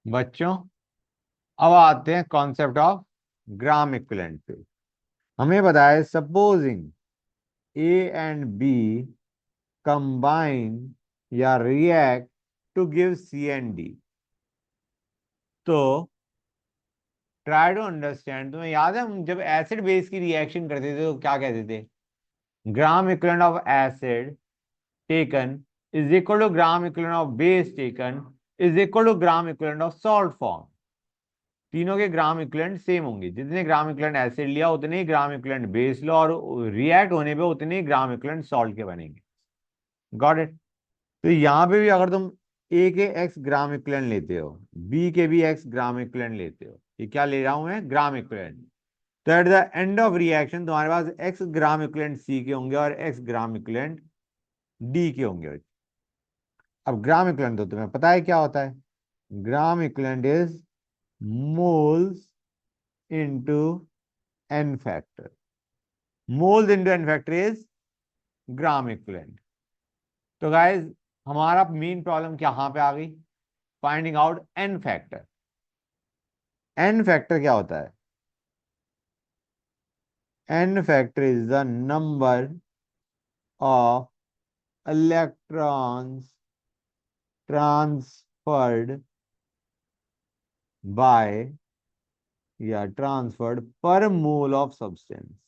बच्चों, अब आते हैं कॉन्सेप्ट ऑफ ग्राम इक्विवेलेंट पे। हमें बताया supposing A and B combine या react to give C and D. तो ट्राई टू अंडरस्टैंड। तुम्हें याद है हम जब एसिड बेस की रिएक्शन करते थे तो क्या कहते थे? Gram equivalent of acid taken is equal to gram equivalent of base taken is equal to gram equivalent of salt form. तीनों के ग्राम इक्विवेलेंट सेम होंगे। जितने ग्राम इक्विवेलेंट एसिड लिया उतने ही ग्राम इक्विवेलेंट बेस लो, और रिएक्ट होने पे उतने ही ग्राम इक्विवेलेंट सॉल्ट के बनेंगे। Got it? तो यहां पे भी अगर तुम ए के एक्स ग्राम इक्विवेलेंट लेते हो, बी के भी एक्स ग्राम इक्विवेलेंट लेते हो, ये क्या ले रहा हूं मैं? Gram equivalent. तो at the end of reaction तुम्हारे पास एक्स ग्राम इक्विवेलेंट सी के होंगे और एक्स ग्राम इक्विवेलेंट डी के होंगे। अब ग्राम इक्विवेलेंट तो तुम्हें पता है क्या होता है? Gram equivalent is moles into n factor. Moles into n factor is gram equivalent. तो गाइस, हमारा मेन प्रॉब्लम क्या यहाँ पे आ गई? Finding out n factor. N factor क्या होता है? N factor is the number of electrons transferred by या transferred per mole of substance.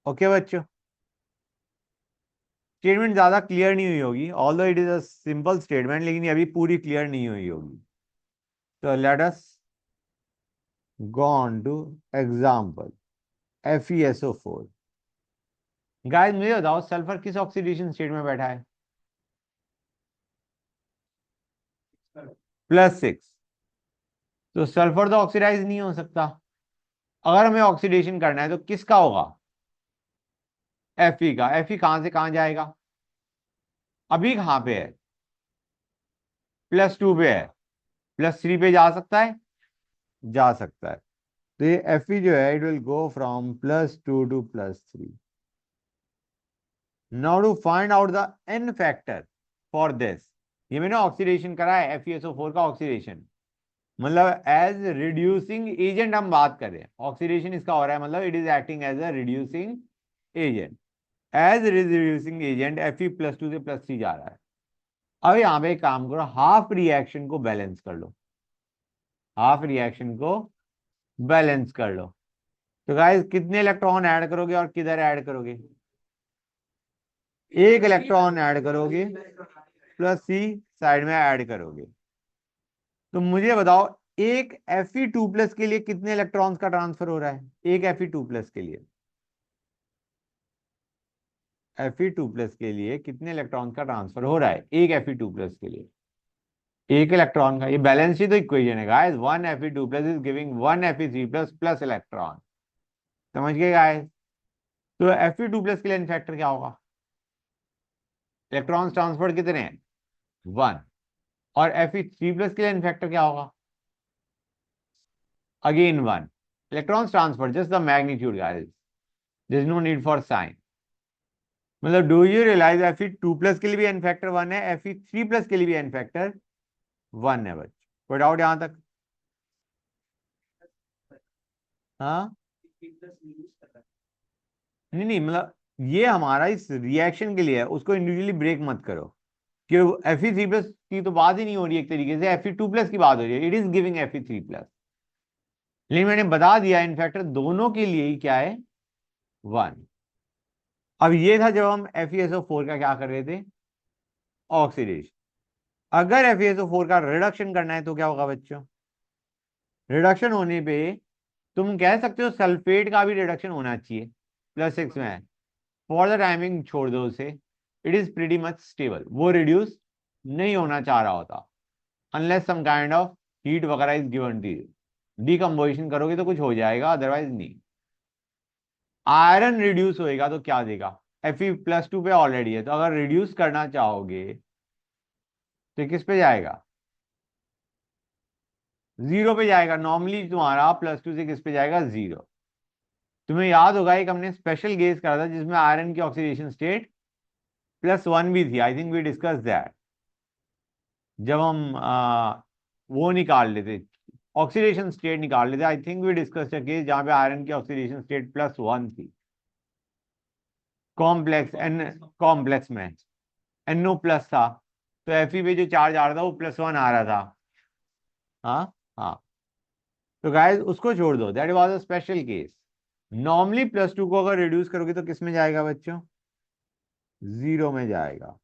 Okay बच्चों, स्टेटमेंट ज्यादा क्लियर नहीं हुई होगी, although it is a simple statement, लेकिन ये अभी पूरी क्लियर नहीं हुई होगी। तो late us go on two example FeSO4। Guys मुझे बताओ, सल्फर किस ऑक्सीडेशन स्टेट में बैठा है? +6। तो सल्फर तो ऑक्सीडाइज नहीं हो सकता। अगर हमें ऑक्सीडेशन करना है तो किसका होगा? Fe का। Fe कहां से कहां जाएगा? अभी कहां पे है? +2 पे है। +3 पे जा सकता है? जा सकता है। तो ये Fe जो है, it will go from +2 to +3। Now to find out the n factor for this. ये मैंने ऑक्सीडेशन करा है, FeSO4 का ऑक्सीडेशन, मतलब एज रिड्यूसिंग एजेंट हम बात कर रहे हैं। ऑक्सीडेशन इसका हो रहा है, मतलब it is acting as a reducing agent. As reducing agent Fe +2 से +3 जा रहा है। अब यहाँ पे एक काम करो, हाफ रिएक्शन को बैलेंस कर लो। हाफ रिएक्शन को बैलेंस कर लो। तो गाइस, कितने इलेक्ट्रॉन ऐड करोगे और किधर ऐड करोगे? एक इलेक्ट्रॉन ऐड करोगे, +C साइड में ऐड करोगे। तो मुझे बताओ, एक Fe2+ के लिए कितने इलेक्ट्रॉन्स का ट्रांसफर हो रहा है? एक Fe2+ के लिए, Fe2+ के लिए कितने इलेक्ट्रॉन का ट्रांसफर हो रहा है एक Fe2+ के लिए? एक इलेक्ट्रॉन का। ये बैलेंस ही तो इक्वेशन है guys. 1 Fe2+ is giving 1 Fe3+ plus electron. समझ गए गाइस? तो Fe2+ के लिए फैक्टर क्या होगा? इलेक्ट्रॉन ट्रांसफर कितने हैं? 1। और Fe3+ के लिए फैक्टर क्या होगा? Again 1। Electron transfer just the magnitude guys, there is no need for sign. मतलब डू यू रियलाइज Fe2+ के लिए भी एन फैक्टर 1 है, Fe3+ के लिए भी एन फैक्टर 1 है बच्चों। कोई डाउट यहां तक? हाँ, नहीं नहीं, मतलब ये हमारा इस रिएक्शन के लिए है, उसको इंडिविजुअली ब्रेक मत करो कि Fe3+ की तो बात ही नहीं हो रही, एक तरीके से Fe2+ की बात हो रही है। इट इज गिविंग Fe3+, लेकिन मैंने बता दिया इन फैक्टर दोनों के लिए ही क्या है? 1। अब ये था जब हम FeSO4 का क्या कर रहे थे? ऑक्सीडेशन। अगर FeSO4 का रिडक्शन करना है तो क्या होगा बच्चों? रिडक्शन होने पे तुम कह सकते हो सल्फेट का भी रिडक्शन होना चाहिए, +6 में है। फॉर द टाइमिंग छोड़ दो उसे। It is pretty much stable, वो रिड्यूस नहीं होना चाह रहा होता, unless some kind of heat वगैरह is given to you. Decomposition करोगे तो कुछ हो जाएगा, अदरवाइज नहीं। आयरन रिड्यूस होएगा तो क्या देगा? Fe+2 पे ऑलरेडी है, तो अगर रिड्यूस करना चाहोगे तो किस पे जाएगा? 0 पे जाएगा। नॉर्मली तुम्हारा +2 से किस पे जाएगा? 0। तुम्हें याद होगा एक हमने स्पेशल केस करा था जिसमें आयरन की ऑक्सीडेशन स्टेट +1 भी थी, I think we discuss that जब हम वो निकाल लेते, ऑक्सीडेशन स्टेट निकाल लेते। I think we discuss a case जहां पे आयरन की ऑक्सीडेशन स्टेट +1 थी, कॉम्प्लेक्स एन, कॉम्प्लेक्स में NO प्लस था, तो Fe पे जो चार्ज आ रहा था वो +1 आ रहा था। हाँ हाँ, तो गाइस उसको छोड़ दो, that was a special case. Normally +2 को अगर रिड्यूस करोगे तो किस में जाएगा बच्चों? 0 में जाएगा।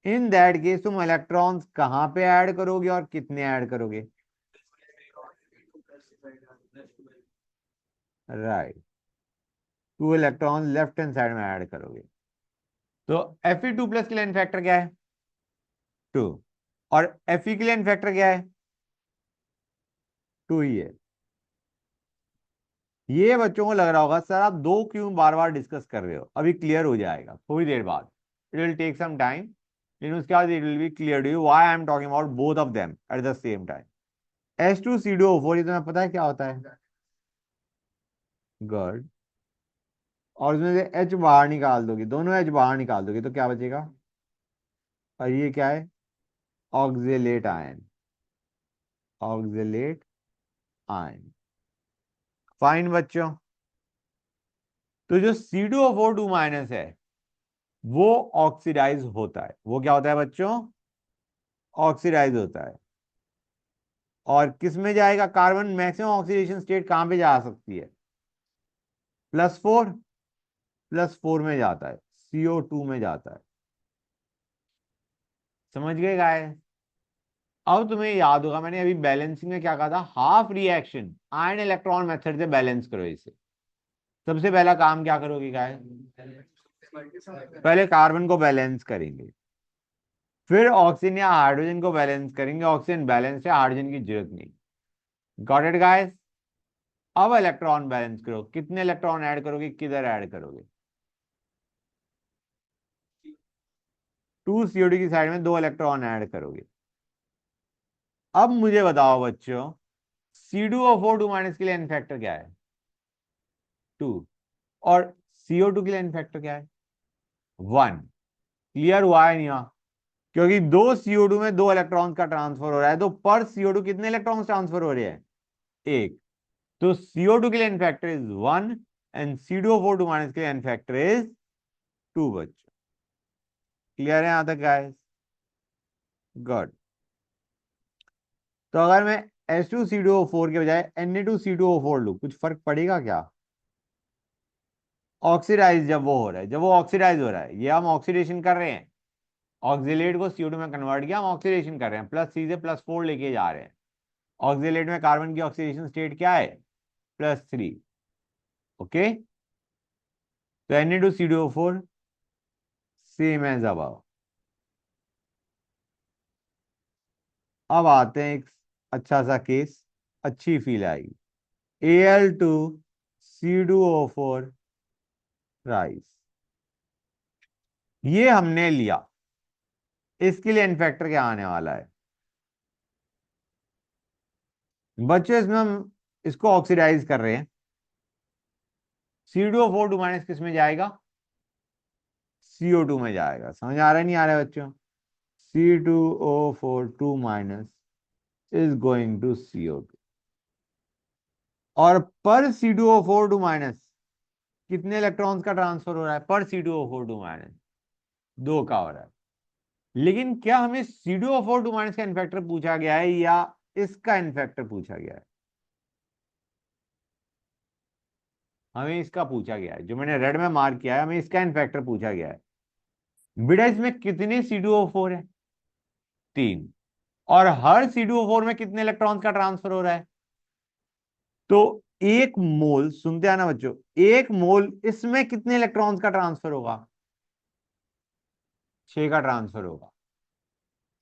इन दैट केस तुम इलेक्ट्रॉन्स कहां पे ऐड करोगे और कितने ऐड करोगे? Right, 2 electron left hand side में ऐड करोगे। तो Fe2+ के लिए फैक्टर क्या है? 2। और Fe के लिए फैक्टर क्या है? 2 ही है। ये बच्चों को लग रहा होगा सर आप दो क्यों बार बार डिस्कस कर रहे हो, अभी क्लियर हो जाएगा थोड़ी देर बाद। It will take some time, लेकिन उसके बाद it will be clear to you why I am talking about both of them at the same time. H2CO4, ये तुम्हें पता है क्या होता है? गुड। और उसमें से H बाहर निकाल दोगे, दोनों H बाहर निकाल दोगे तो क्या बचेगा? और ये क्या है? Oxalate ion, oxalate ion. Fine बच्चों, तो जो C2O4 2- है वो ऑक्सीडाइज होता है। वो क्या होता है बच्चों? ऑक्सीडाइज होता है। और किस में जाएगा? कार्बन मैक्सिमम ऑक्सीडेशन स्टेट कहां पे जा सकती है? +4, +4 में जाता है, CO2 में जाता है। समझ गए गाय? अब तुम्हें याद होगा मैंने अभी बैलेंसिंग में क्या कहा था, half reaction ion electron method से बैलेंस करो इसे। सबसे पहला काम क्या करोगे गाय? पहले कार्बन को बैलेंस करेंगे, फिर ऑक्सीजन या हाइड्रोजन को बैलेंस करेंगे। ऑक्सीजन बैलेंस है, हाइड्रोजन की जरूरत नहीं। Got it guys? अब इलेक्ट्रॉन बैलेंस करो, कितने इलेक्ट्रॉन ऐड करोगे, किधर ऐड करोगे? 2 CO2 की साइड में 2 इलेक्ट्रॉन ऐड करोगे। अब मुझे बताओ बच्चों, C2O4 2- के लिए एन फैक्टर क्या है? 2। और CO2 के लिए एन फैक्टर क्या है? 1। क्लियर हुआ है नहीं हुआ? क्योंकि 2 CO2 में 2 इलेक्ट्रॉन्स का ट्रांसफर हो रहा है, तो पर CO2 कितने इलेक्ट्रॉन्स ट्रांसफर हो रहे हैं? 1। तो CO2 के लिए n factor is 1 and C2O4 2- के लिए एन फैक्टर इज 2 बच्चों। क्लियर है यहां तक गाइस? गुड। तो अगर मैं H2CO4 के बजाय Na2CO4 लूं, कुछ फर्क पड़ेगा क्या? ऑक्सीडाइज जब वो हो रहा है, जब वो ऑक्सीडाइज हो रहा है, ये हम ऑक्सीडेशन कर रहे हैं, ऑक्सीलेट को CO2 में कन्वर्ट किया, हम ऑक्सीडेशन कर रहे हैं, +3 से +4 लेके जा रहे हैं। ऑक्सीलेट में कार्बन की ऑक्सीडेशन स्टेट क्या है? +3। ओके, तो Na2CO4 सेम एज अबव। अब आते हैं एक अच्छा सा केस, अच्छी फील आएगी। Al2C2O4 राइस, ये हमने लिया। इसके लिए इन्फेक्टर क्या आने वाला है बच्चों? इसमें हम इसको ऑक्सीडाइज कर रहे हैं। C2O4 2- किस में जाएगा? CO2 में जाएगा। समझ आ रहा है नहीं आ रहा है बच्चों? C2O4 2- is going to CO2। और पर C2O4 2- कितने इलेक्ट्रॉन्स का ट्रांसफर हो रहा है पर C2O4 2- 2 का हो रहा है। लेकिन क्या हमें C2O4 2- का इन्फेक्टर पूछा गया है या इसका इन्फेक्टर पूछा गया है? हमें इसका पूछा गया है, जो मैंने रेड में मार्क किया है, हमें इसका इन्फेक्टर पूछा गया है। बेटा इसमें कितने C2O4 है? 3। और हर C2O4 में कितने इलेक्ट्रॉन्स का ट्रांसफर हो रहा है? तो 1 मोल, सुनते आना बच्चों, 1 मोल इसमें कितने इलेक्ट्रॉन्स का ट्रांसफर होगा? 6 का ट्रांसफर होगा।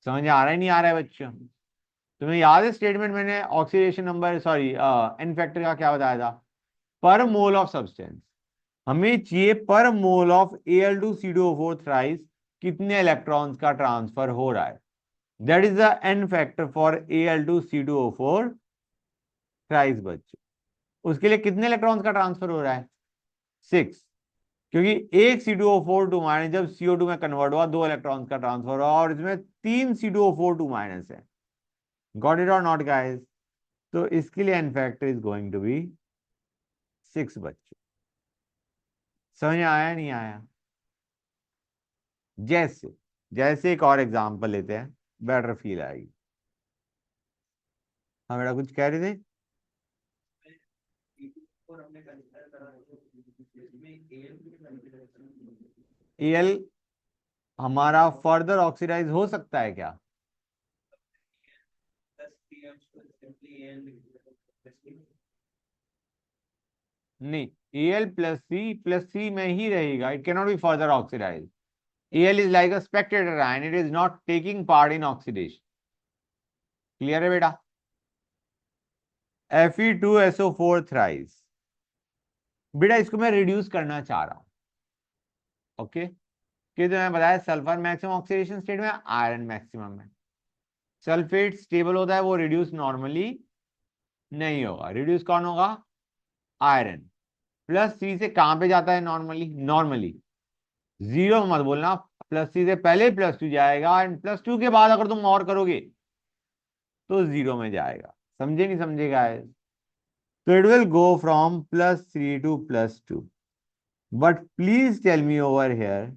समझ आ रहा है नहीं आ रहा है बच्चों? तुम्हें याद है स्टेटमेंट मैंने oxidation number, sorry n factor का क्या बताया था? पर मोल ऑफ सब्सटेंस हमें चाहिए, per mole of Al2CO4 thrice कितने इलेक्ट्रॉन्स का ट्रांसफर हो रहा है। That is the n factor for Al2CO4 thrice बच्चों। उसके लिए कितने इलेक्ट्रॉन्स का ट्रांसफर हो रहा है? 6। क्योंकि एक C2O4 2 माइनस जब CO2 में कन्वर्ट हुआ 2 इलेक्ट्रॉन्स का ट्रांसफर हुआ और इसमें 3 C2O4 2 माइनस है। गॉट इट और नॉट गाइस? तो इसके लिए n factor is going to be 6 बच्चों। समझ में आया नहीं आया? जैसे जैसे एक और एग्जांपल लेते हैं, बेटर फील आएगी। हाँ बेटा कुछ कह रहे थे? एल हमारा फर्दर ऑक्सीडाइज हो सकता है क्या? नहीं, Al plus C में ही रहेगा, it cannot be further oxidise. Al is like a spectator ion, it is not taking part in oxidation. Clear है बेटा? Fe2SO4 thrice। बेटा इसको मैं रिड्यूस करना चाह रहा हूं, ओके? कि तो मैं बताया सल्फर मैक्सिमम ऑक्सीडेशन स्टेट में, आयरन मैक्सिमम में। सल्फेट स्टेबल होता है, वो रिड्यूस नॉर्मली नहीं होगा। रिड्यूस कौन होगा? आयरन। +C से कहां पे जाता है नॉर्मली? नॉर्मली जीरो मत बोलना, +C से पहले +2 जाएगा एंड +2 के बाद अगर तुम और करोगे तो जीरो में जाएगा। समझे नहीं समझे गाइस? तो it will go from +3 to +2। But please tell me over here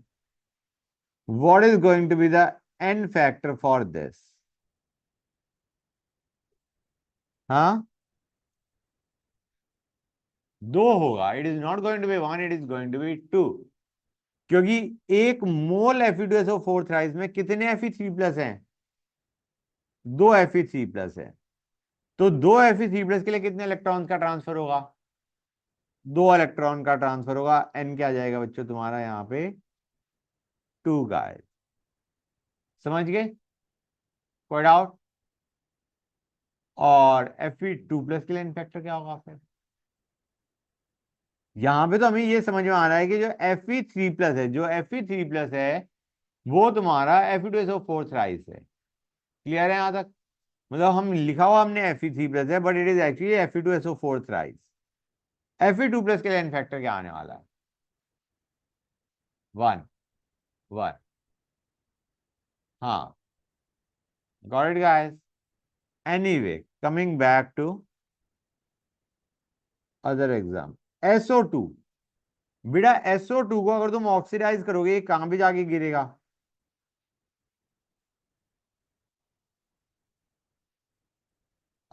what is going to be the n factor for this? हाँ, 2 होगा। It is not going to be 1, it is going to be 2। क्योंकि एक मोल Fe2SO4 thrice में कितने Fe3+ हैं? 2 Fe3+ है। तो 2 Fe3+ के लिए कितने इलेक्ट्रॉन का ट्रांसफर होगा? 2 इलेक्ट्रॉन का ट्रांसफर होगा। n क्या आ जाएगा बच्चों तुम्हारा यहाँ पे? 2 गाइस। समझ गए? कोई डाउट? और Fe2+ के लिए n फैक्टर क्या होगा फिर? यहां पे तो हमें ये समझ में आ रहा है कि जो Fe3+ है, जो Fe3+ है वो तुम्हारा Fe2SO4 थ्राइस है। क्लियर है यहां तक? मतलब हम लिखा हुआ हमने Fe3+ है, but it is actually Fe2SO4 thrice. Fe2+ के लिए n फैक्टर क्या आने वाला है? 1 1। हाँ, got it guys? Anyway, coming back to other exam. SO2। बेटा SO2 को अगर तुम ऑक्सीडाइज करोगे ये कहां पे जाके गिरेगा?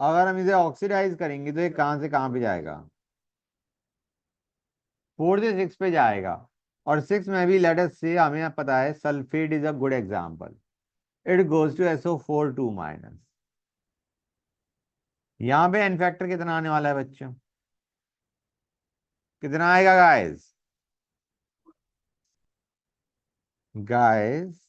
अगर हम इसे ऑक्सीडाइज करेंगे तो ये कहां से कहां पे जाएगा? 4 से 6 पे जाएगा। और 6 में भी लेट अस से हमें पता है sulphate is a good example. It goes to SO4 2 minus. यहां पे एन फैक्टर कितना आने वाला है बच्चों? कितना आएगा guys? Guys,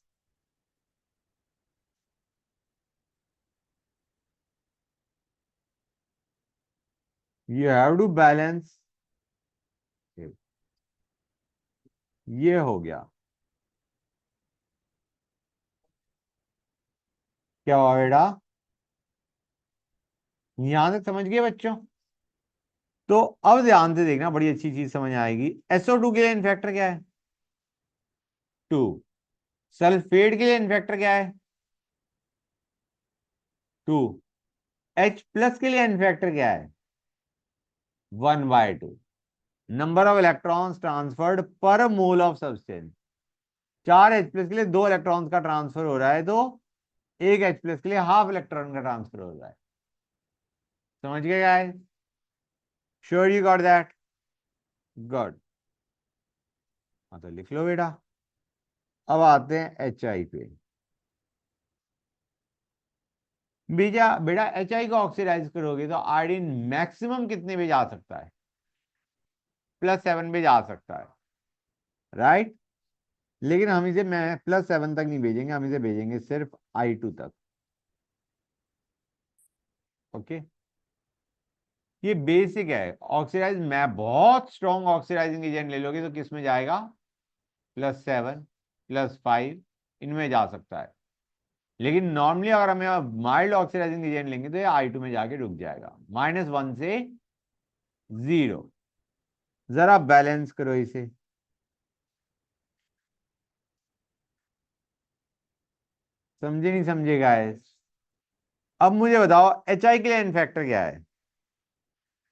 you have to balance. ये हो गया। क्या हुआ बेटा? यहां तक समझ गए बच्चों? तो अब ध्यान से देखना, बड़ी अच्छी चीज समझ आएगी। SO2 के लिए इन्फेक्टर क्या है? 2। सल्फेट के लिए इन्फेक्टर क्या है? 2। H+ के लिए इन्फेक्टर क्या है? 1/2। Number of electrons transferred per mole of substance. 4H+ के लिए 2 इलेक्ट्रॉन्स का ट्रांसफर हो रहा है, तो 1H+ के लिए हाफ इलेक्ट्रॉन का ट्रांसफर हो रहा है। समझ गए guys? Sure you got that? Good. हाँ तो लिख लो बेटा। अब आते हैं HI पे। बेटा बेटा HI को ऑक्सीडाइज करोगे तो आयोडीन मैक्सिमम कितने पे जा सकता है? +7 पे जा सकता है, राइट? लेकिन हम इसे मैं +7 तक नहीं भेजेंगे, हम इसे भेजेंगे सिर्फ I2 तक। ओके, ये बेसिक है। ऑक्सीडाइज मैं बहुत स्ट्रॉन्ग ऑक्सीडाइजिंग एजेंट ले लोगे तो किस में जाएगा? +7 +5 इनमें जा सकता है। लेकिन नॉर्मली अगर हमें माइल्ड ऑक्सीडाइजिंग एजेंट लेंगे तो ये I2 में जाके रुक जाएगा, -1 से 0। जरा बैलेंस करो इसे। समझे नहीं समझे गाइस? अब मुझे बताओ HI के लिए एन फैक्टर क्या है?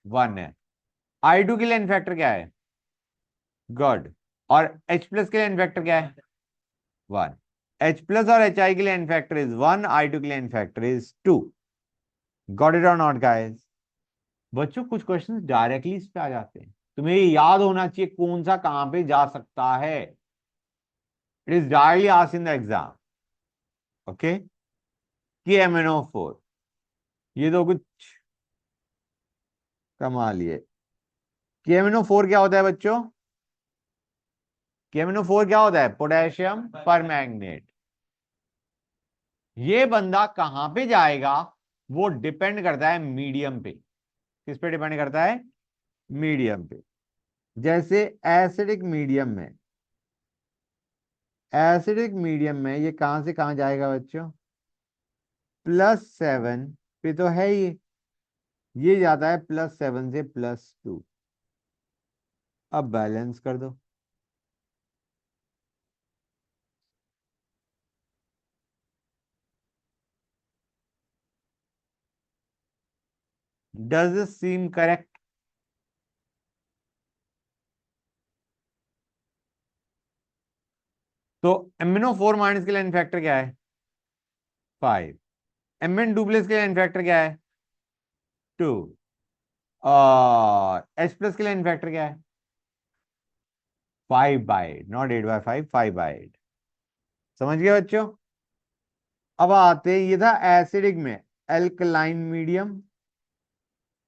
1 है। I2 के लिए एन फैक्टर क्या है? गुड। और H+ के लिए एन फैक्टर क्या है? 1। H+ और HI के लिए एन फैक्टर इज 1, I2 के लिए n factor is 2। Got it और नॉट गाइस? बच्चों कुछ क्वेश्चंस डायरेक्टली इस पे आ जाते हैं, तुम्हें ये याद होना चाहिए कौन सा कहां पे जा सकता है। It is directly asked in the exam. Okay. कि MnO4, ये तो कुछ कमाल ही है। कि MnO4 क्या होता है बच्चों? कि MnO4 क्या होता है? पोटेशियम पर मैग्नेट। ये बंदा कहां पे जाएगा वो डिपेंड करता है मीडियम पे। किस पे डिपेंड करता है? मीडियम पे। जैसे एसिडिक मीडियम में, एसिडिक मीडियम में ये कहां से कहां जाएगा बच्चों? +7 पे तो है ये जाता है +7 से +2। अब बैलेंस कर दो। Does this seam correct? तो MnO4- के लिए फैक्टर क्या है? 5। Mn2+ के लिए फैक्टर क्या है? 2। और H+ के लिए फैक्टर क्या है? 5/8, नॉट 8/5, 5/8। समझ गए बच्चों? अब आते हैं, ये था एसिडिक में एल्कलाइन मीडियम,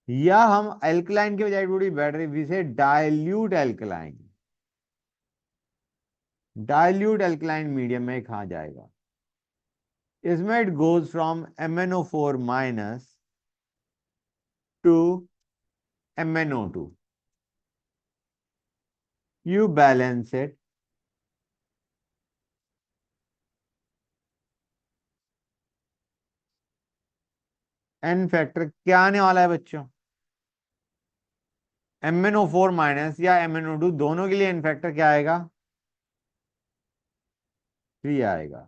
या हम एल्कलाइन के बजाय थोड़ी बेटर विसे dilute alkaline. Dilute alkaline medium में कहा जाएगा? इसमें it goes from MnO4- to MnO2। You balance it. N factor क्या आने वाला है बच्चों? MnO4- या MnO2 दोनों के लिए एन फैक्टर क्या आएगा? 3 आएगा।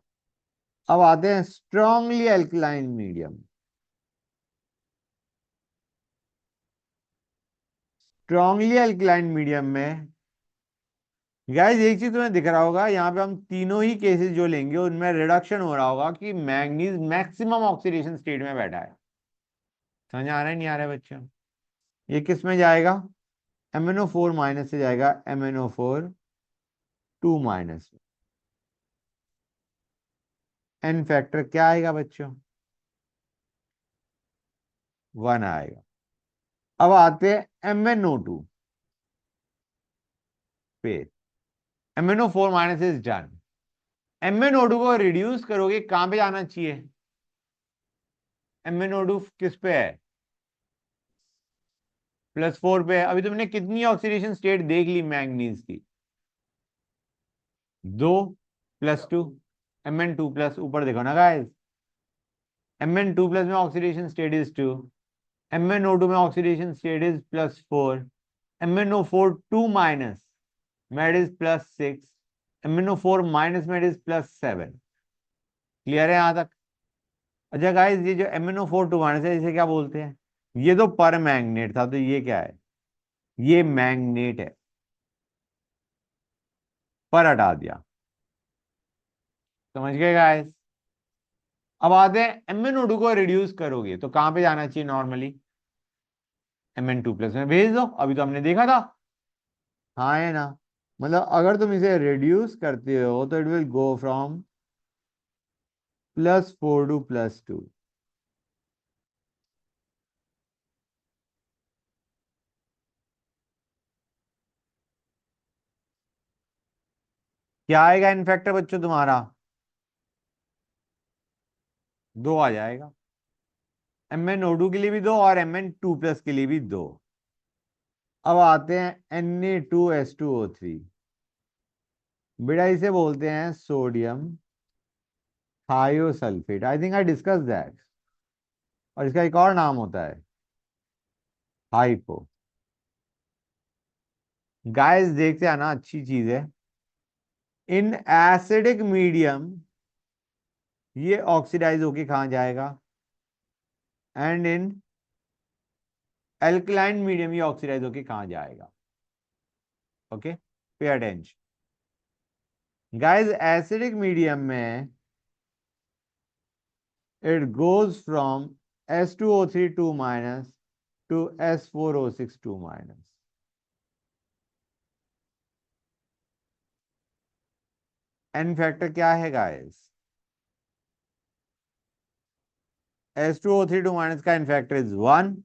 अब आते हैं strongly alkaline medium. Strongly alkaline medium में गाइस एक चीज तुम्हें दिख रहा होगा, यहाँ पे हम तीनों ही केसेस जो लेंगे उनमें रिडक्शन हो रहा होगा कि मैंगनीज मैक्सिमम ऑक्सीडेशन स्टेट में बैठा है। समझ आ रहा है नहीं आ रहा है बच्चों? ये किस में जाएगा? MnO4- से जाएगा MnO4- में। एन फैक्टर क्या आएगा बच्चों? 1 आएगा। अब आते हैं MnO2 पे। MnO4- is done. MnO2 को रिड्यूस करोगे कहां पे जाना चाहिए? MnO2 किस पे है? +4 पे है। अभी तुमने कितनी ऑक्सीडेशन स्टेट देख ली मैंगनीज की? 2 +2। Mn2+, ऊपर देखो ना गाइस। Mn2+ में ऑक्सीडेशन स्टेट इज 2। MnO2 में ऑक्सीडेशन स्टेट इज +4। MnO4 2- में इज +6। MnO4- में इज +7। क्लियर है यहां तक? अच्छा गाइस, ये जो MnO4 है इसे क्या बोलते हैं? ये तो पर मैग्नेट था, तो ये क्या है? ये मैग्नेट है। पर हटा दिया। समझ गए गाइस? अब आते हैं MnO2 को रिड्यूस करोगे तो कहां पे जाना चाहिए नॉर्मली? Mn2+ में भेज दो, अभी तो हमने देखा था। हाँ है ना? मतलब अगर तुम इसे रिड्यूस करते हो तो it will go from +4 to +2। क्या आएगा इनफैक्टर बच्चों तुम्हारा? 2 आ जाएगा। MnO2 के लिए भी 2 और Mn2+ के लिए भी 2। अब आते हैं Na2S2O3। बेटा इसे बोलते हैं sodium thiosulphate. I think I discuss that. और इसका एक और नाम होता है हाइपो। गाइस देखते हैं ना, अच्छी चीज है। इन एसिडिक मीडियम ये ऑक्सीडाइज होके कहाँ जाएगा, एंड इन एल्कलाइन मीडियम ये ऑक्सीडाइज होके कहाँ जाएगा। Okay, pay attention guys, acidic medium में it goes from S2O3 2 minus to S4O6 2 minus. N factor क्या है गाइस, S2O3 2 माइनस का एन फैक्टर इज 1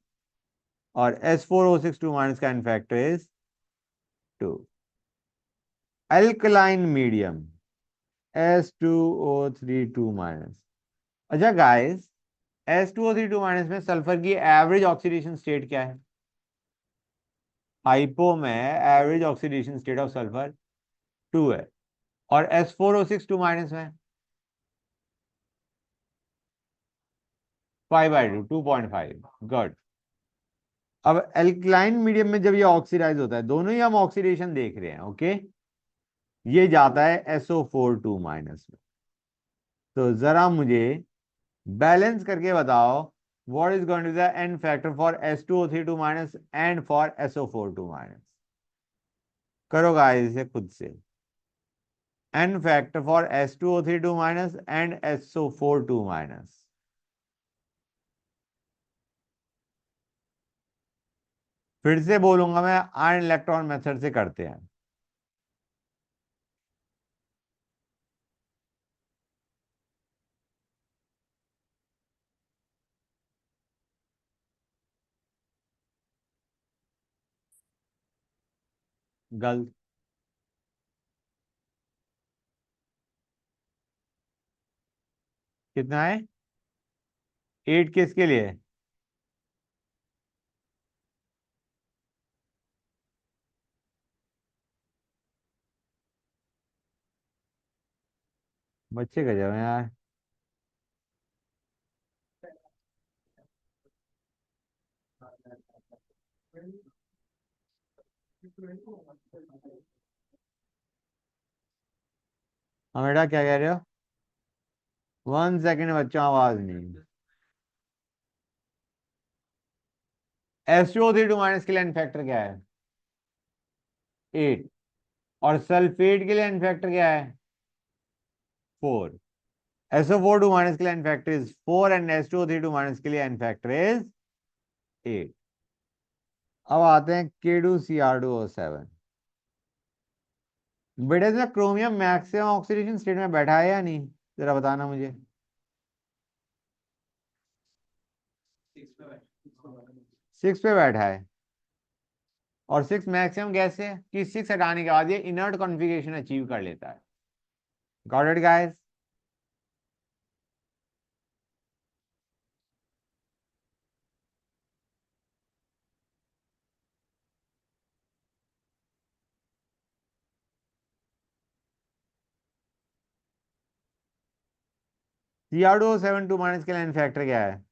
और S4O6 2 माइनस का n factor is 2। Alkaline medium S2O3 2 minus. अच्छा guys, S2O3 2 minus में sulphur की average oxidation state क्या है? हाइपो में average oxidation state of sulphur 2 है, और S4O6 2 माइनस में 5/2 2.5। गुड। अब एल्कलाइन मीडियम में जब ये ऑक्सीडाइज होता है, दोनों ही हम ऑक्सीडेशन देख रहे हैं, ओके, ये जाता है SO4 2 माइनस में। तो जरा मुझे बैलेंस करके बताओ, what is going to the n factor for S2O3 2 minus and for SO4 2 minus. करो गाइस इसे खुद से। N factor for S2O3 2 minus and SO4 2 minus. फिर से बोलूंगा मैं, आयन इलेक्ट्रॉन मेथड से करते हैं। गलत। कितना है? 8 किसके लिए? बच्चे का जब यार। हाँ बेटा, क्या कह रहे हो? 1 सेकेंड बच्चों, आवाज नहीं। SO3 2 माइनस के लिए एन फैक्टर क्या है? 8। और सल्फेट के लिए एन फैक्टर क्या है? 4। SO4 2 माइनस के लिए n factor is 4 and S2O3 2 minus के लिए एन फैक्टर इज 8। अब आते हैं K2Cr2O7। बेटा इसमें क्रोमियम मैक्सिमम ऑक्सीडेशन स्टेट में बैठा है या नहीं, जरा बताना मुझे। 6 पे बैठा है। और 6 मैक्सिमम गैस है कि 6 हटाने के बाद ये इनर्ट कॉन्फ़िगरेशन अचीव कर लेता है। Got it guys? Cr2O7 2 minus के लिए फैक्टर क्या है?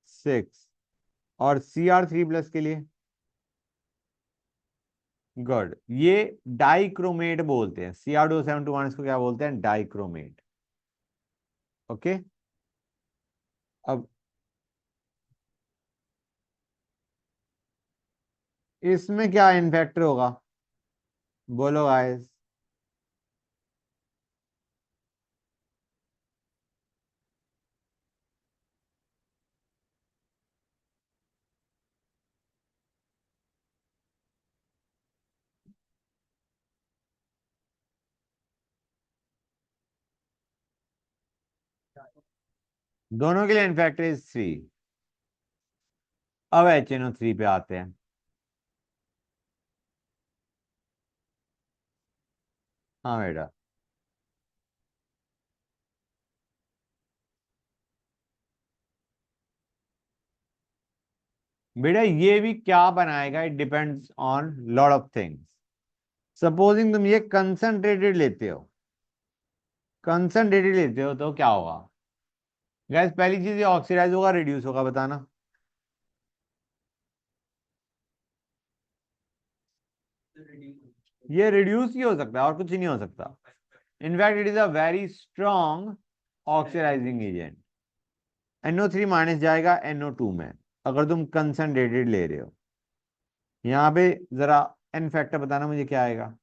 6। और Cr3 प्लस के लिए? गुड। ये डाइक्रोमेट बोलते हैं, Cr2O7 2 माइनस को क्या बोलते हैं? डाइक्रोमेट। ओके। अब इसमें क्या इनफैक्टर होगा, बोलो गाइस? दोनों के लिए इनफैक्टर इज 3। अब HNO3 पे आते हैं। हाँ बेटा। बेटा ये भी क्या बनाएगा, it depends on lot of things. Supposing तुम ये कंसंट्रेटेड लेते हो, कंसंट्रेटेड लेते हो तो क्या होगा? गैस पहली चीज, ये ऑक्सीडाइज होगा रिड्यूस होगा, बताना। ये रिड्यूस ही हो सकता है और कुछ ही नहीं हो सकता। In fact it is a very strong oxidising agent. NO3 minus जाएगा NO2 में, अगर तुम कंसनट्रेटेड ले रहे हो। यहाँ पे जरा एन फैक्टर बताना मुझे क्या आएगा।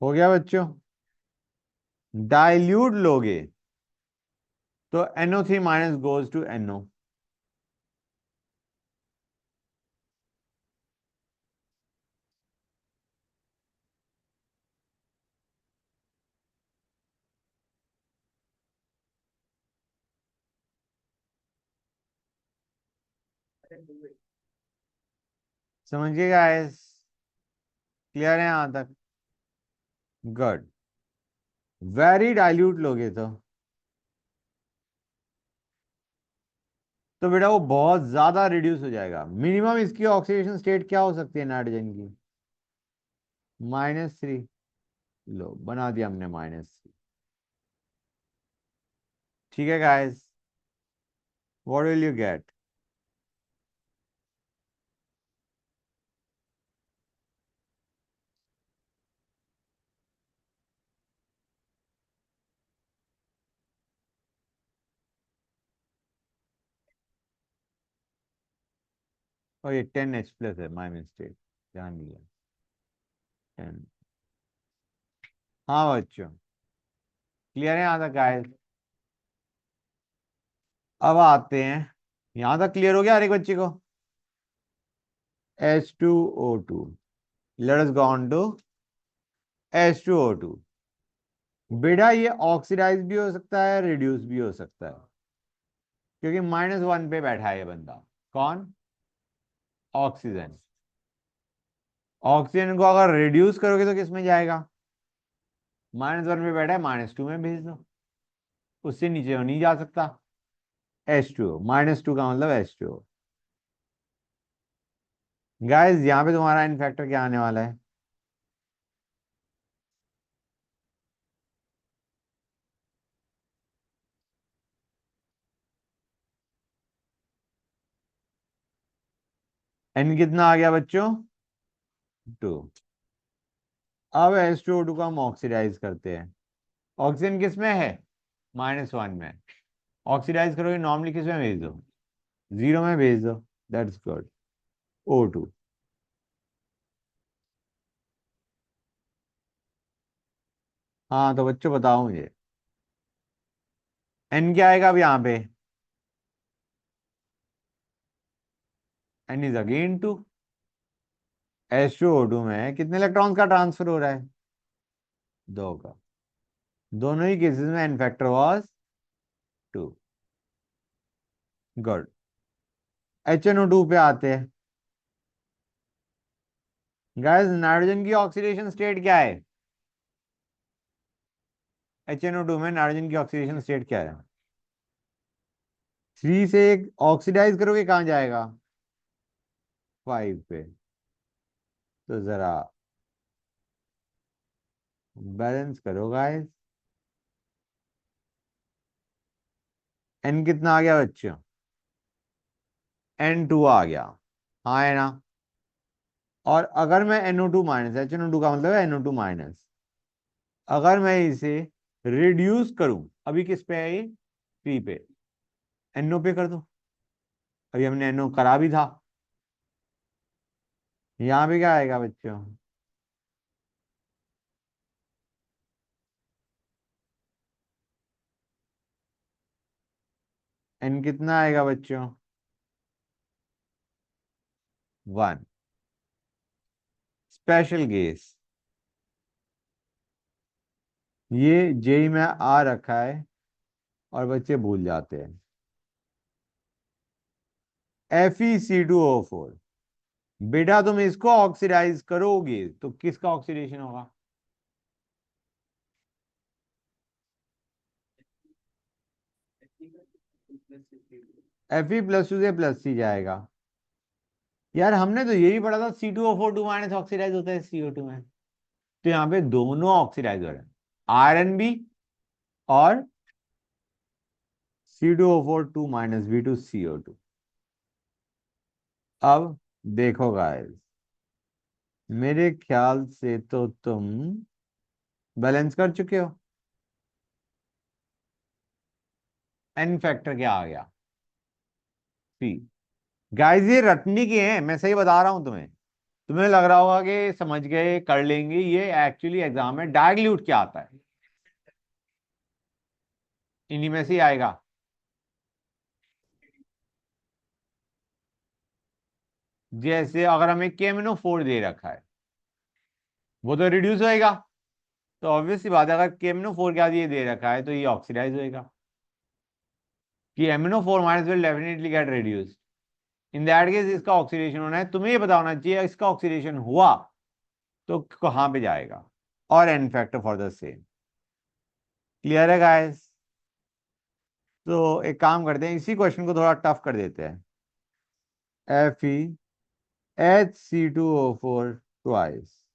हो गया बच्चों। डाइल्यूट लोगे तो NO3 minus goes to NO। समझिएगा, क्लियर है यहां तक? गुड। वेरी डाइल्यूट लोगे तो बेटा वो बहुत ज्यादा रिड्यूस हो जाएगा। मिनिमम इसकी ऑक्सीडेशन स्टेट क्या हो सकती है नाइट्रोजन की? -3। लो बना दिया हमने -3। ठीक है guys, what will you get? और ये 10H+ है, माय मिस्टेक, ध्यान दिया। 10। हाँ बच्चों, क्लियर है यहाँ तक गाइस? अब आते हैं, यहाँ तक क्लियर हो गया हर एक बच्चे को? H2O2। Let us go on to H2O2। बेटा ये ऑक्सीडाइज भी हो सकता है, रिड्यूस भी हो सकता है, क्योंकि -1 पे बैठा है ये बंदा। कौन? ऑक्सीजन। ऑक्सीजन को अगर रिड्यूस करोगे तो किस में जाएगा? -1 पे बैठा है, -2 में भेज दो, उससे नीचे वो नहीं जा सकता। H2O, -2 का मतलब H2O। गाइस यहाँ पे तुम्हारा इन फैक्टर क्या आने वाला है? N कितना आ गया बच्चों? 2। अब H2O2 को हम ऑक्सीडाइज करते हैं। ऑक्सीजन किस में है? -1 में। ऑक्सीडाइज करोगे नॉर्मली किस में भेज दो? 0 में भेज दो। That's good. O2। हाँ तो बच्चों बताओ मुझे, N क्या आएगा अब यहाँ पे? N is again 2। H2O2 में कितने इलेक्ट्रॉन्स का ट्रांसफर हो रहा है? 2 का। दोनों ही केसेस में n factor was 2। Good. HNO2 पे आते हैं। गाइस नाइट्रोजन की ऑक्सीडेशन स्टेट क्या है? HNO2 में नाइट्रोजन की ऑक्सीडेशन स्टेट क्या है? 3 से एक ऑक्सीडाइज करोगे कहाँ जाएगा? 5 पे। तो जरा बैलेंस करो गाइस। N कितना आ गया बच्चों? N2 आ गया। हाँ है ना? और अगर मैं NO2 माइनस, HNO2 का मतलब है NO2 माइनस, अगर मैं इसे रिड्यूस करूं, अभी किस पे है ये? 3 पे। NO पे कर दो। अभी हमने NO करा भी था। यहाँ पे क्या आएगा बच्चों? N कितना आएगा बच्चों? 1। स्पेशल गेस, ये जेई में आ रखा है और बच्चे भूल जाते हैं। FeC2O4। बेटा तुम इसको ऑक्सीडाइज करोगे तो किसका ऑक्सीडेशन होगा? Fe+2 से +C जाएगा। यार हमने तो यही पढ़ा था, C2O4 2 माइनस ऑक्सीडाइज होता है CO2 में। तो यहाँ पे दोनों ऑक्सीडाइज हो रहे हैं, आयरन भी और C2O4 2 माइनस B2CO2। अब देखो गाइस, मेरे ख्याल से तो तुम बैलेंस कर चुके हो। एन फैक्टर क्या आ गया? सी। गाइस ये रटनी के हैं, मैं सही बता रहा हूं तुम्हें। तुम्हें लग रहा होगा कि समझ गए कर लेंगे, ये एक्चुअली एग्जाम में डायल्यूट क्या आता है, इन्हीं में से ही आएगा। जैसे अगर हमें KMnO4 दे रखा है, वो तो रिड्यूस होएगा। तो ऑब्वियस सी बात है, अगर KMnO4 क्या ये दे रखा है तो ये ऑक्सीडाइज होएगा, कि MnO4 minus will definitely get reduced. In that case इसका ऑक्सीडेशन होना है, तुम्हें ये पता होना चाहिए इसका ऑक्सीडेशन हुआ तो कहां पे जाएगा, और n factor for the same. Clear है गाइस? तो एक काम करते हैं, इसी क्वेश्चन को थोड़ा टफ कर देते हैं। FeHC2O4 ट्वाइस,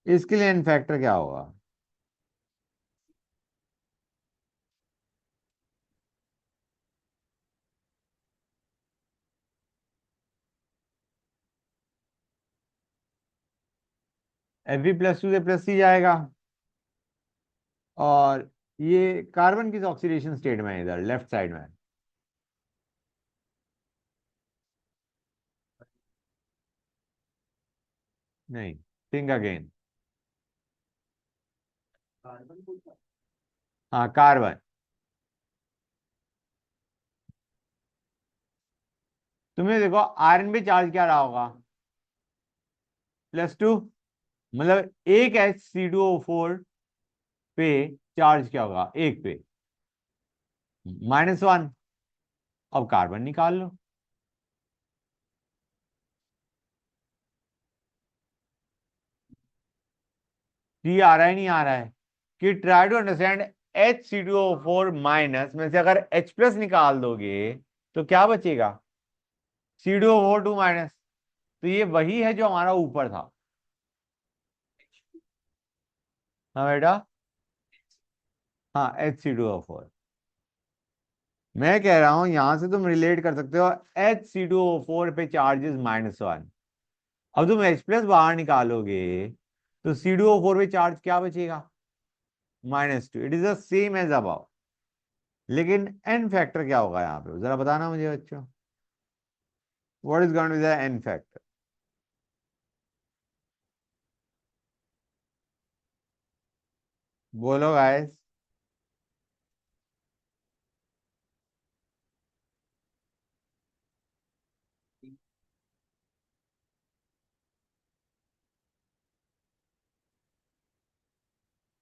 इसके लिए एन फैक्टर क्या होगा? Fe+2 से प्लस सी जाएगा। और ये कार्बन किस ऑक्सीडेशन स्टेट में है? इधर लेफ्ट साइड में। नहीं, थिंक अगेन। हाँ, कार्बन। तुम्हें देखो आयरन पे चार्ज क्या रहा होगा? +2। मतलब एक H3O4 पे चार्ज क्या होगा एक पे? -1। अब कार्बन निकाल लो। सी आ रहा है नहीं आ रहा है? कि try to understand, H3O4 minus में से अगर H+ निकाल दोगे तो क्या बचेगा? C2O4 2 minus. तो ये वही है जो हमारा ऊपर था। हाँ बेटा। हाँ, H3O4। मैं कह रहा हूं यहां से तुम रिलेट कर सकते हो, H3O4 पे चार्जेस -1। अब तुम H+ बाहर निकालोगे तो C2O4 पे चार्ज क्या बचेगा? -2। It is the same as above. लेकिन एन फैक्टर क्या होगा यहाँ पे, जरा बताना मुझे बच्चों। What is going to be the n factor? बोलो गाइस।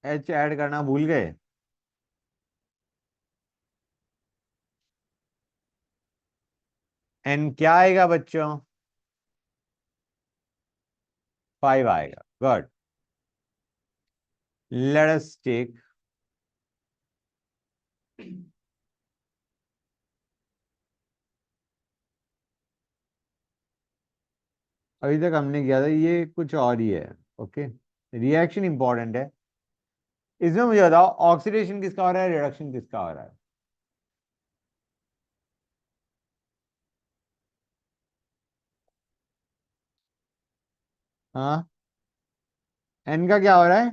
H ऐड करना भूल गए? एन क्या आएगा बच्चों? 5 आएगा। गुड। लेट अस टेक, अभी तक हमने किया था ये कुछ और ही है। ओके, रिएक्शन इंपॉर्टेंट है। इसमें मुझे बताओ ऑक्सीडेशन किसका हो रहा है, रिडक्शन किसका हो रहा है? हाँ, एन का क्या हो रहा है?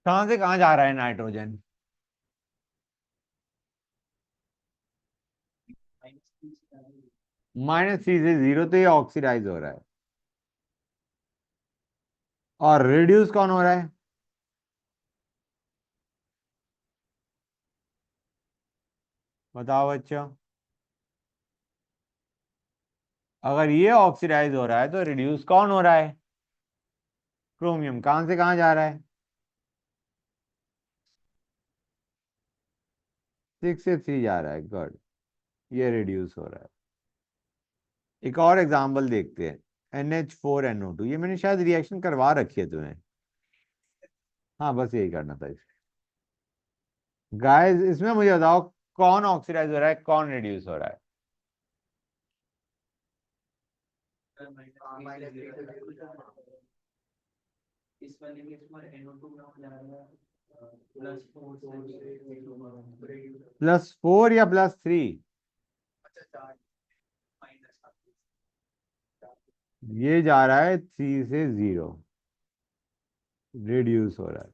कहां से कहां जा रहा है नाइट्रोजन? -3 से 0, तो ये ऑक्सीडाइज हो रहा है। और रिड्यूस कौन हो रहा है? बताओ बच्चों। अगर ये ऑक्सीडाइज हो रहा है तो रिड्यूस कौन हो रहा है? क्रोमियम। कहां से कहां जा रहा है? 6 से 3 जा रहा है। गुड। ये रिड्यूस हो रहा है। एक और एग्जांपल देखते हैं, NH4NO2। ये मैंने शायद रिएक्शन करवा रखी है तुम्हें। हाँ, बस यही करना था इसमें। गाइस इसमें मुझे बताओ कौन ऑक्सीडाइज हो रहा है, कौन रिड्यूस हो रहा है? +4 या +3? ये जा रहा है 3 से 0, रिड्यूस हो रहा है।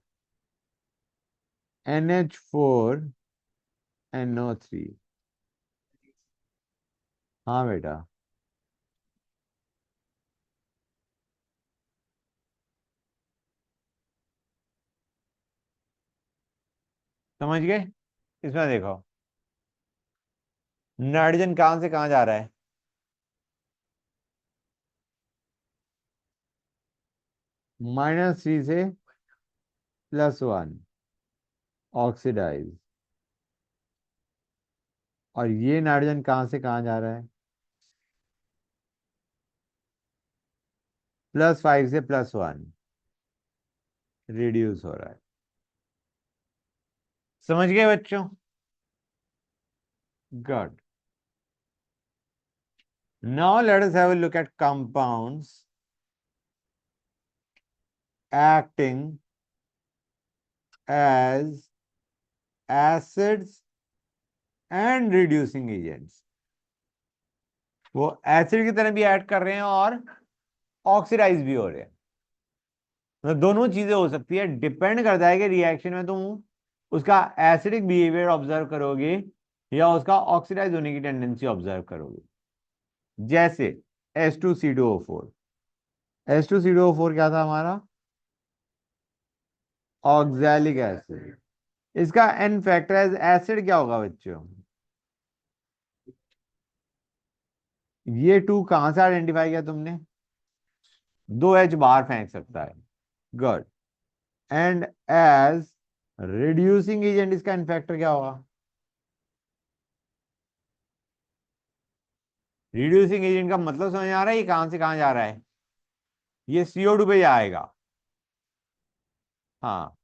NH4NO3। हाँ बेटा। समझ गए? इसमें देखो, नाइट्रोजन कहां से कहां जा रहा है? -3 से +1, ऑक्सीडाइज। और ये नाइट्रोजन कहां से कहां जा रहा है? +5 से +1, रिड्यूस हो रहा है। समझ गए बच्चों? Good. Now let us have a look at compounds acting as acids and reducing agents। वो एसिड की तरह भी ऐड कर रहे हैं और ऑक्सीडाइज भी हो रहे हैं। मतलब दोनों चीजें हो सकती है, डिपेंड करता है कि रिएक्शन में तुम उसका एसिडिक बिहेवियर ऑब्जर्व करोगे या उसका ऑक्सीडाइज होने की टेंडेंसी ऑब्जर्व करोगे। जैसे H2C2O4। H2C2O4 क्या था हमारा? Oxalic acid. इसका एन फैक्टर एसिड क्या होगा बच्चों? ये 2 कहां से आइडेंटिफाई किया तुमने? 2 H बाहर फेंक सकता है। Good. And as reducing agent इसका एन फैक्टर क्या होगा? रिड्यूसिंग एजेंट का मतलब समझ आ रहा है? ये कहां से कहां जा रहा है? ये CO2 पे जाएगा। हाँ,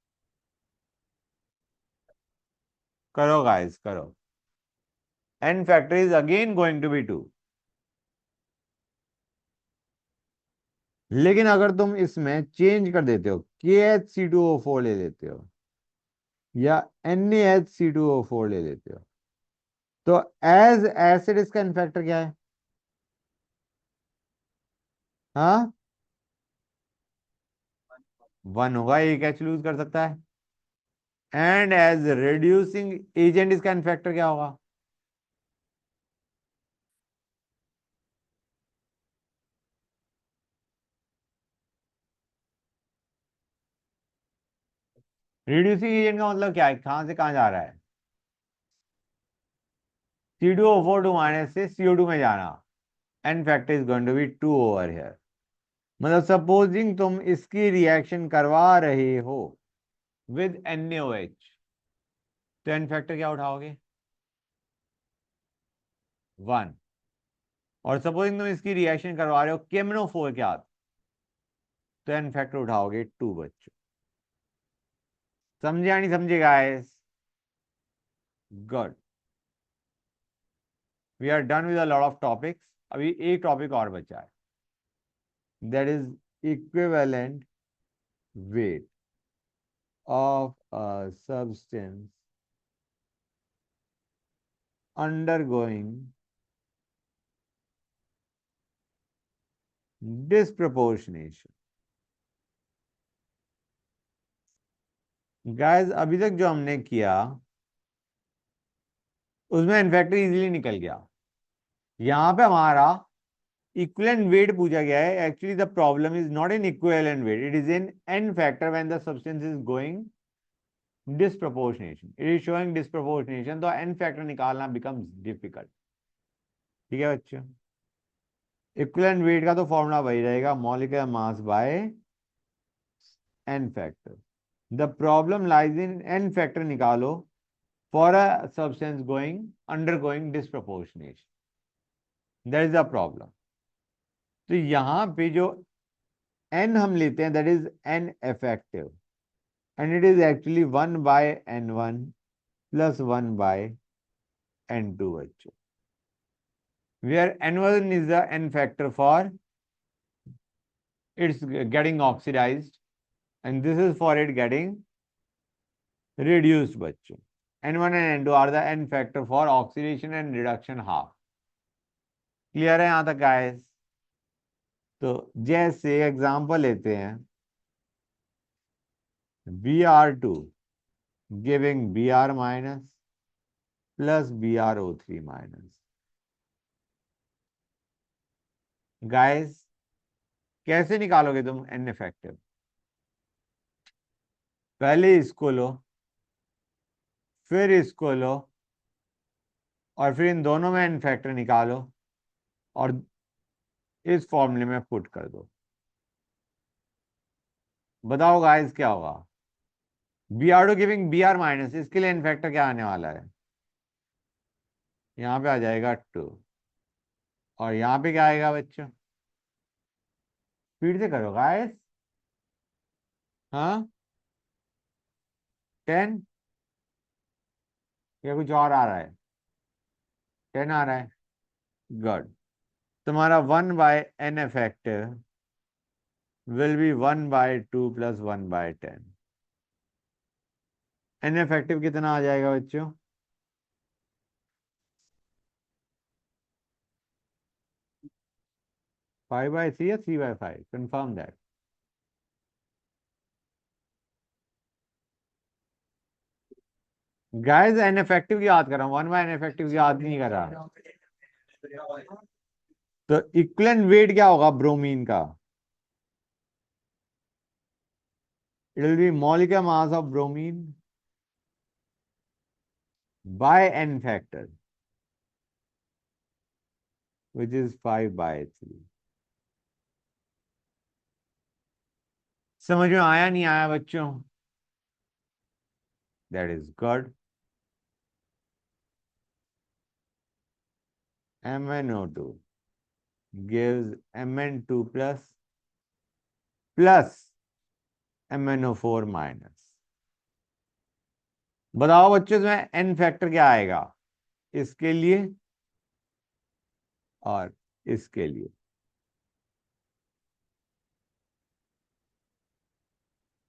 करो गाइस करो। N factor is again going to be 2। लेकिन अगर तुम इसमें चेंज कर देते हो, KHC2O4 ले लेते हो या NaHC2O4 ले लेते हो, तो एज एसिड इसका एन फैक्टर क्या है? हाँ, 1 होगा। एक H लूज कर सकता है। एंड एज रिड्यूसिंग एजेंट इसका एन फैक्टर क्या होगा? रिड्यूसिंग एजेंट का मतलब क्या है? कहां से कहां जा रहा है? C2O4 माइनस से CO2 में जाना। N factor is going to be 2 over here. मतलब सपोजिंग तुम इसकी रिएक्शन करवा रहे हो विद NaOH, तो एन फैक्टर क्या उठाओगे? 1। और सपोजिंग तुम इसकी रिएक्शन करवा रहे हो KMnO4 के साथ, तो एन फैक्टर उठाओगे 2 बच्चों। समझे या नहीं समझे guys? Good. We are done with a lot of topics. अभी एक टॉपिक और बचा है, that is equivalent weight of a substance undergoing disproportionation। Guys अभी तक जो हमने किया उसमें इन्फेक्टर इजीली निकल गया। यहां पे हमारा इक्विवेलेंट वेट पूछा गया है। Actually the problem is not in equivalent weight, it is in n factor when the substance is going disproportionation, it is showing disproportionation, तो एन फैक्टर निकालना बिकम्स डिफिकल्ट। ठीक है बच्चों? इक्विवेलेंट वेट का तो फॉर्मूला वही रहेगा, molecular mass by n factor. The problem lies in n factor निकालो for a substance going undergoing disproportionation, that is the problem. तो यहां पे जो एन हम लेते हैं that is n effective, and it is actually 1/N1 + 1/N2 बच्चों, where N1 is the N factor for it's getting oxidized, and this is for it getting reduced, बच्चों. N1 and N2 are the N factor for oxidation and reduction half. Clear है यहां तक guys? तो जैसे example लेते हैं, Br2 giving Br minus plus BrO3 minus. Guys कैसे निकालोगे तुम N इफेक्टिव? पहले इसको लो, फिर इसको लो, और फिर इन दोनों में N फैक्टर निकालो और इस फॉर्मूले में पुट कर दो. बताओ गाइस क्या होगा? Br2 गिविंग Br माइनस, इसके लिए N फैक्टर क्या आने वाला है? यहां पे आ जाएगा 2, और यहां पे क्या आएगा बच्चों? स्पीड से करो गाइस. हाँ, 10 या कुछ और आ रहा है? 10 आ रहा है. गुड. तुम्हारा 1/n effective will be 1/2 plus 1/10. n effective कितना आ जाएगा बच्चों? 5/3 या 3/5? Confirm that. Guys an effective की याद कर रहा हूँ, 1/n इफेक्टिव की याद नहीं कर रहा. तो इक्विवेलेंट वेट क्या होगा ब्रोमीन का? It will be molecular mass of bromine by n factor, which is 5/3. समझ में आया नहीं आया बच्चों? That is good. MnO2 gives Mn2 plus MnO4 माइनस. बताओ बच्चों इसमें n फैक्टर क्या आएगा इसके लिए और इसके लिए?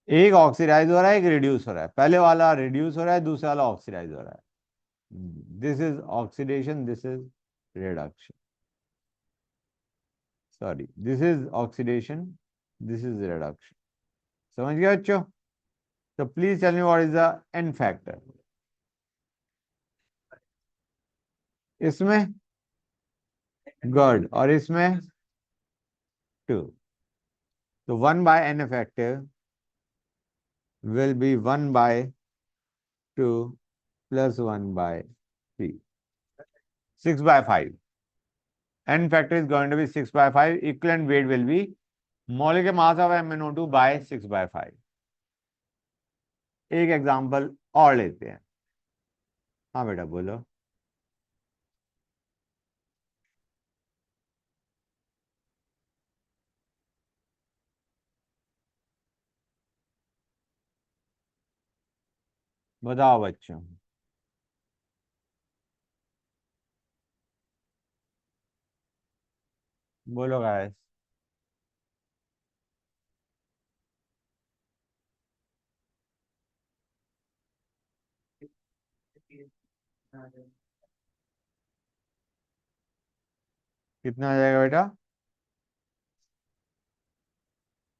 एक ऑक्सीडाइज हो रहा है, एक रिड्यूस हो रहा है. पहले वाला रिड्यूस हो रहा है, दूसरा वाला ऑक्सीडाइज हो रहा है. This is oxidation, this is reduction. Sorry, this is oxidation, this is reduction. समझ गया बच्चों? तो please tell me what is the n factor इसमें? गुड. और इसमें 2. तो 1/n effective will be 1/2 plus 1/3. 6/5. N factor is going to be 6/5. Equivalent weight will be molecular mass of MnO2 by 6/5. एक example और लेते हैं. हाँ बेटा बोलो. बताओ बच्चों. बोलो गाइस. कितना आ जाएगा बेटा?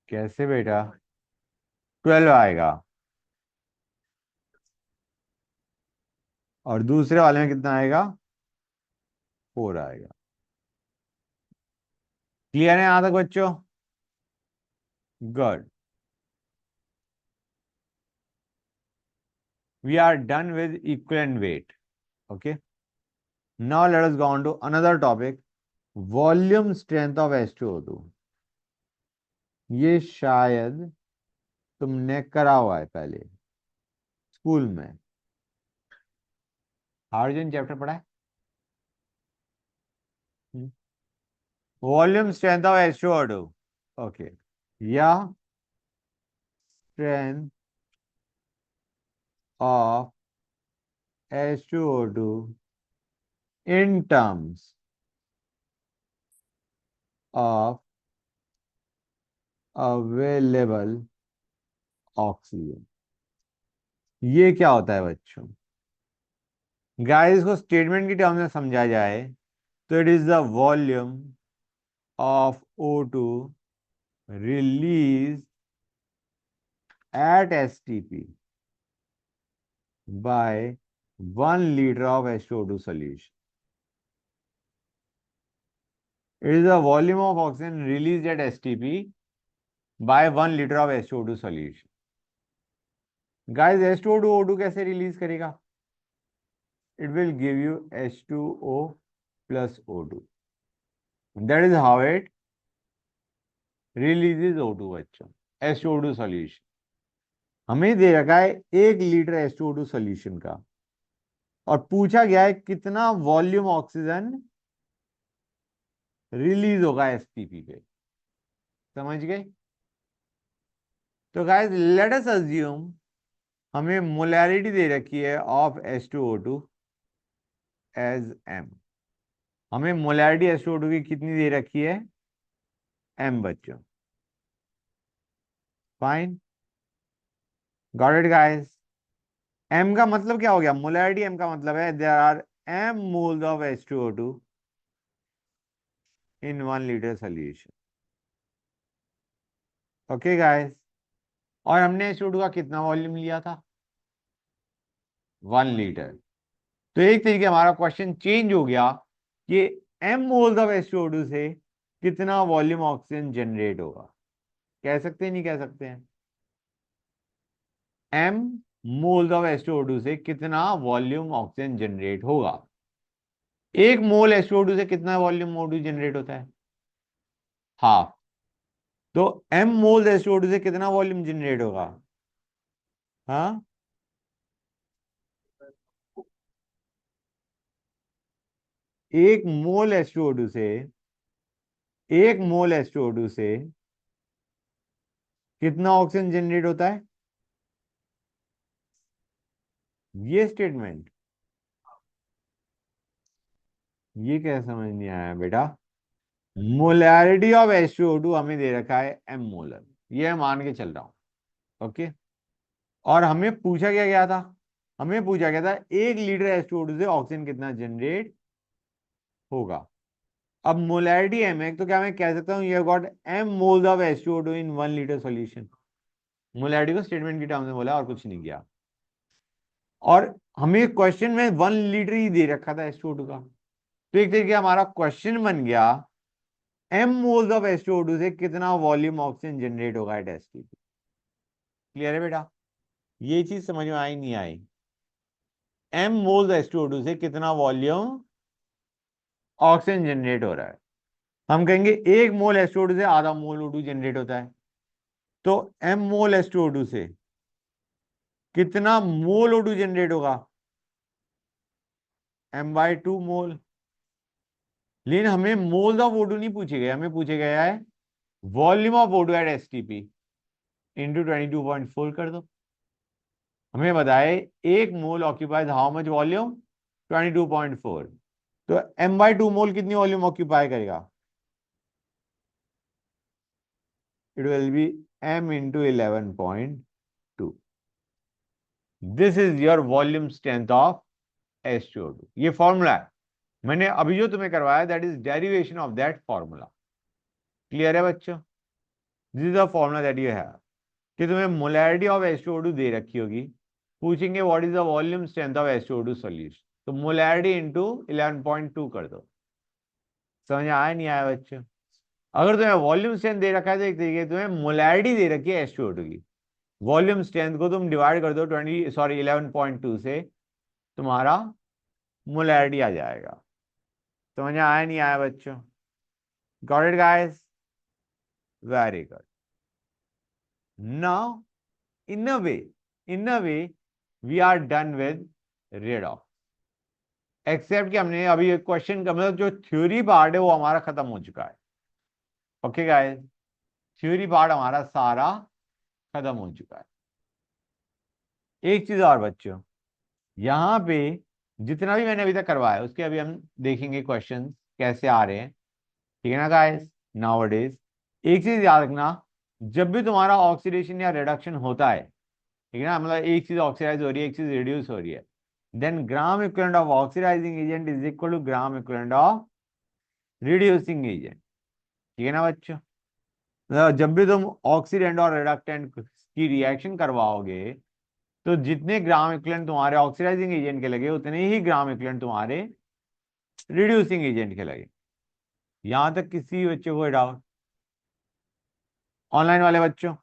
कैसे बेटा? 12 आएगा. और दूसरे वाले में कितना आएगा? 4 आएगा. क्लियर है यहां तक बच्चों? Good. We are done with equivalent weight. Okay. Now let us go on to another topic. Volume strength of H2O2. ये शायद तुमने करा हुआ है पहले स्कूल में. हाइड्रोजन चैप्टर पढ़ा है? Volume strength of H2O2. Okay. या strength of H2O2 in terms of available oxygen. ये क्या होता है बच्चों? गाइस को स्टेटमेंट की टर्म में समझा जाए तो it is the volume of O2 released at STP by 1 liter of H2O2 solution. It is the volume of oxygen released at STP by 1 liter of H2O2 solution. Guys, H2O2 कैसे release करेगा? It will give you H2O plus O2. That is how it releases O2 बच्चों, H2O2 solution. हमें दे रखा है 1 litre H2O2 solution का और पूछा गया है कितना वॉल्यूम ऑक्सीजन रिलीज होगा एसटीपी पे। समझ गए? तो गाइस लेट अस अज्यूम हमें मोलैरिटी दे रखी है ऑफ H2O2 एज M। हमें मोलैरिटी H2O2 की कितनी दे रखी है? M बच्चों। Fine, got it guys. M का मतलब क्या हो गया? मोलैरिटी M का मतलब है there are M moles of H2O2 in 1 litre solution. Okay guys, और हमने H2O2 का कितना वॉल्यूम लिया था? 1 लीटर। तो एक तरीके हमारा क्वेश्चन चेंज हो गया कि M मोल्स ऑफ H2O2 से कितना वॉल्यूम ऑक्सीजन जनरेट होगा। कह सकते हैं नहीं कह सकते हैं? M मोल्स ऑफ H2O2 से कितना वॉल्यूम ऑक्सीजन जनरेट होगा। एक मोल H2O2 से कितना वॉल्यूम O2 जनरेट होता है? हाफ। तो M मोल्स H2O2 से कितना वॉल्यूम जनरेट होगा? हाँ, एक मोल H2O2 से, एक मोल H2O2 से कितना ऑक्सीजन जनरेट होता है? ये स्टेटमेंट, ये क्या समझ नहीं आया बेटा? मोलैरिटी ऑफ H2O2 हमें दे रखा है M मोलर, ये मान के चल रहा हूं। ओके, और हमें पूछा क्या गया था? हमें पूछा गया था 1 लीटर H2O2 से ऑक्सीजन कितना जनरेट होगा। अब मोलैरिटी M है तो क्या मैं कह सकता हूं you got M moles of H2O2 in 1 litre solution. Molarity को स्टेटमेंट की टर्म में बोला और कुछ नहीं किया। और हमें क्वेश्चन में 1 लीटर ही दे रखा था H2O2 का, तो एक तरीके हमारा क्वेश्चन बन गया M मोल्स ऑफ H2O2 से कितना वॉल्यूम ऑक्सीजन जनरेट होगा एट एसटीपी। क्लियर है बेटा? ये चीज समझ में आई नहीं आई? M मोल्स H2O2 से कितना वॉल्यूम ऑक्सीजन जनरेट हो रहा है। हम कहेंगे 1 मोल H2O2 से आधा मोल O2 जनरेट होता है, तो M मोल H2O2 से कितना मोल O2 जनरेट होगा? M/2 मोल। लेकिन हमें मोल्स ऑफ O2 नहीं पूछे गए, हमें पूछे गया है volume of O2 at STP into 22.4 कर दो। हमें बताए 1 mole occupies how much volume? 22.4। तो M/2 मोल कितनी वॉल्यूम ऑक्यूपाई करेगा? It will be M into 11.2। This is your volume strength of H2O2। ये फॉर्मूला है, मैंने अभी जो तुम्हें करवाया that is derivation of that formula. Clear है बच्चों? This is the formula that you have. कि तुम्हें मोलैरिटी ऑफ H2O2 दे रखी होगी, पूछेंगे what is the volume strength of H2O2 solution, तो मोलैरिटी इंटू 11.2 कर दो। समझ आया नहीं आया बच्चों? अगर तुम्हें वॉल्यूम स्ट्रेंथ दे रखा है तो एक तरीके तुम्हें मोलैरिटी दे रखी है H2O2 की, वॉल्यूम स्ट्रेंथ को तुम डिवाइड कर दो 11.2 से, तुम्हारा मोलैरिटी आ जाएगा। समझ आया नहीं आया बच्चों? Got it guys? Very good. Now in a way we are done with redox, except कि हमने अभी एक क्वेश्चन का मतलब जो थ्योरी पार्ट है वो हमारा खत्म हो चुका है। ओके गाइस, थ्योरी पार्ट हमारा सारा खत्म हो चुका है। एक चीज और बच्चों, यहाँ पे जितना भी मैंने अभी तक करवाया उसके अभी हम देखेंगे क्वेश्चन कैसे आ रहे हैं। ठीक है ना गाइस? नाउ इट इज, एक चीज याद रखना, जब भी तुम्हारा ऑक्सीडेशन या रिडक्शन होता है, ठीक है ना, मतलब एक चीज ऑक्सीडाइज हो रही है, एक चीज रिड्यूस हो रही है, then gram equivalent of oxidising agent is equal to gram equivalent of reducing agent. ठीक है ना बच्चों? मतलब जब भी तुम ऑक्सीडेंट और रिडक्टेंट की रिएक्शन करवाओगे, तो जितने ग्राम इक्विवेलेंट तुम्हारे ऑक्सीडाइजिंग एजेंट के लगे, उतने ही ग्राम इक्विवेलेंट तुम्हारे रिड्यूसिंग एजेंट के लगे। यहां तक किसी बच्चे को डाउट? ऑनलाइन वाले बच्चों,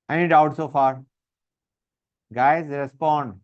any doubt so far? Guys respond.